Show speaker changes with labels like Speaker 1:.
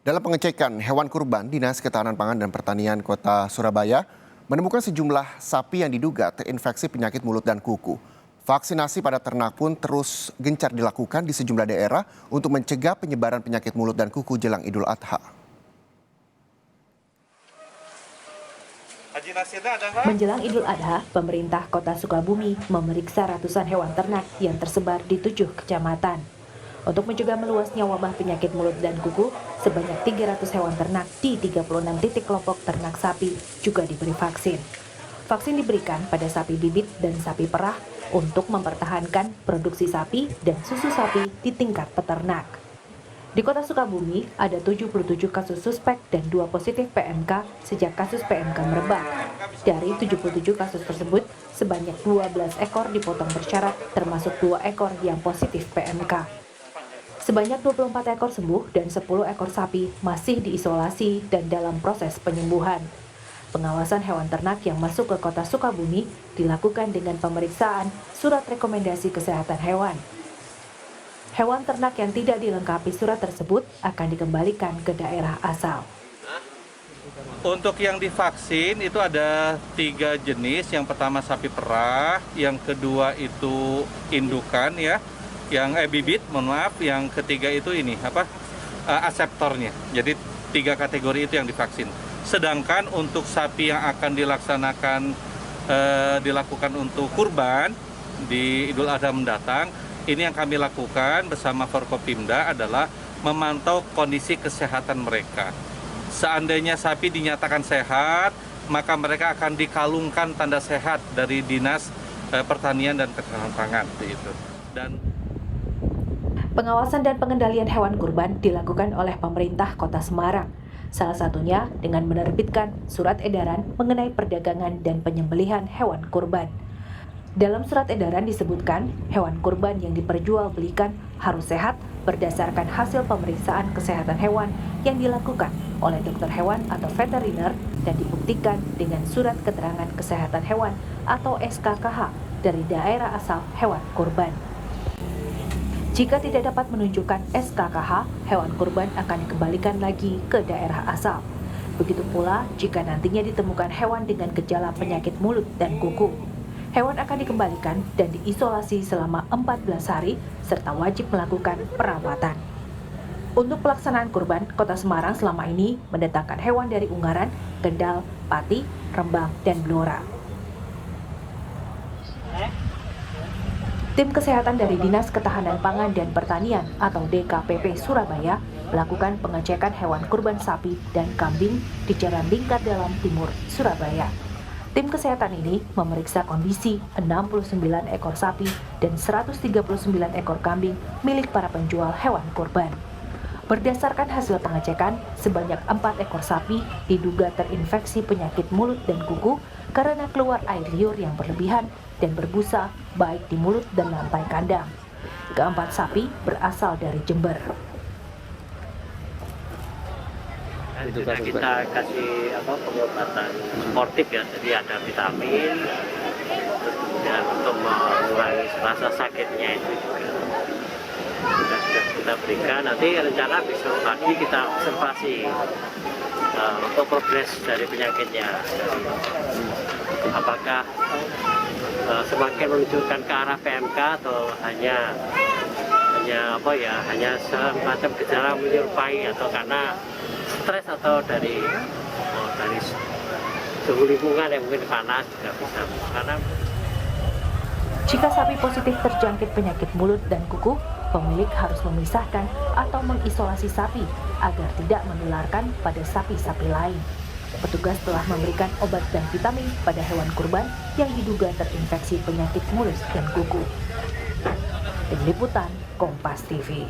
Speaker 1: Dalam pengecekan hewan kurban, Dinas Ketahanan Pangan dan Pertanian Kota Surabaya menemukan sejumlah sapi yang diduga terinfeksi penyakit mulut dan kuku. Vaksinasi pada ternak pun terus gencar dilakukan di sejumlah daerah untuk mencegah penyebaran penyakit mulut dan kuku jelang Idul Adha.
Speaker 2: Menjelang Idul Adha, pemerintah Kota Sukabumi memeriksa ratusan hewan ternak yang tersebar di 7 kecamatan. Untuk mencegah meluasnya wabah penyakit mulut dan kuku, sebanyak 300 hewan ternak di 36 titik kelompok ternak sapi juga diberi vaksin. Vaksin diberikan pada sapi bibit dan sapi perah untuk mempertahankan produksi sapi dan susu sapi di tingkat peternak. Di Kota Sukabumi, ada 77 kasus suspek dan 2 positif PMK sejak kasus PMK merebak. Dari 77 kasus tersebut, sebanyak 12 ekor dipotong bersyarat, termasuk 2 ekor yang positif PMK. Sebanyak 24 ekor sembuh dan 10 ekor sapi masih diisolasi dan dalam proses penyembuhan. Pengawasan hewan ternak yang masuk ke Kota Sukabumi dilakukan dengan pemeriksaan surat rekomendasi kesehatan hewan. Hewan ternak yang tidak dilengkapi surat tersebut akan dikembalikan ke daerah asal.
Speaker 3: Untuk yang divaksin itu ada 3 jenis. Yang pertama sapi perah, yang kedua itu indukan ya. Yang bibit, yang ketiga itu aseptornya. Jadi 3 kategori itu yang divaksin. Sedangkan untuk sapi yang akan dilakukan untuk kurban di Idul Adha mendatang, ini yang kami lakukan bersama Forkopimda adalah memantau kondisi kesehatan mereka. Seandainya sapi dinyatakan sehat, maka mereka akan dikalungkan tanda sehat dari Dinas Pertanian dan Ketahanan Pangan itu.
Speaker 2: Pengawasan dan pengendalian hewan kurban dilakukan oleh pemerintah Kota Semarang. Salah satunya dengan menerbitkan surat edaran mengenai perdagangan dan penyembelihan hewan kurban. Dalam surat edaran disebutkan, hewan kurban yang diperjualbelikan harus sehat berdasarkan hasil pemeriksaan kesehatan hewan yang dilakukan oleh dokter hewan atau veteriner dan dibuktikan dengan surat keterangan kesehatan hewan atau SKKH dari daerah asal hewan kurban. Jika tidak dapat menunjukkan SKKH, hewan kurban akan dikembalikan lagi ke daerah asal. Begitu pula jika nantinya ditemukan hewan dengan gejala penyakit mulut dan kuku. Hewan akan dikembalikan dan diisolasi selama 14 hari serta wajib melakukan perawatan. Untuk pelaksanaan kurban, Kota Semarang selama ini mendatangkan hewan dari Ungaran, Kendal, Pati, Rembang, dan Blora. Tim kesehatan dari Dinas Ketahanan Pangan dan Pertanian atau DKPP Surabaya melakukan pengecekan hewan kurban sapi dan kambing di Jalan Lingkar Dalam Timur, Surabaya. Tim kesehatan ini memeriksa kondisi 69 ekor sapi dan 139 ekor kambing milik para penjual hewan kurban. Berdasarkan hasil pengecekan, sebanyak 4 ekor sapi diduga terinfeksi penyakit mulut dan kuku karena keluar air liur yang berlebihan dan berbusa baik di mulut dan lantai kandang. Keempat sapi berasal dari Jember.
Speaker 4: Sudah kita kasih pengobatan sportif ya, jadi ada vitamin, terus kemudian untuk mengurangi rasa sakitnya itu juga sudah kita berikan. Nanti rencana besok pagi kita observasi untuk progres dari penyakitnya. Apakah semakin menunjukkan ke arah PMK atau hanya semacam gejala menyerupai atau karena stres atau dari suhu lingkungan yang mungkin panas juga bisa. Karena
Speaker 2: jika sapi positif terjangkit penyakit mulut dan kuku, pemilik harus memisahkan atau mengisolasi sapi agar tidak menularkan pada sapi-sapi lain. Petugas telah memberikan obat dan vitamin pada hewan kurban yang diduga terinfeksi penyakit mulut dan kuku. Tim Liputan Kompas TV.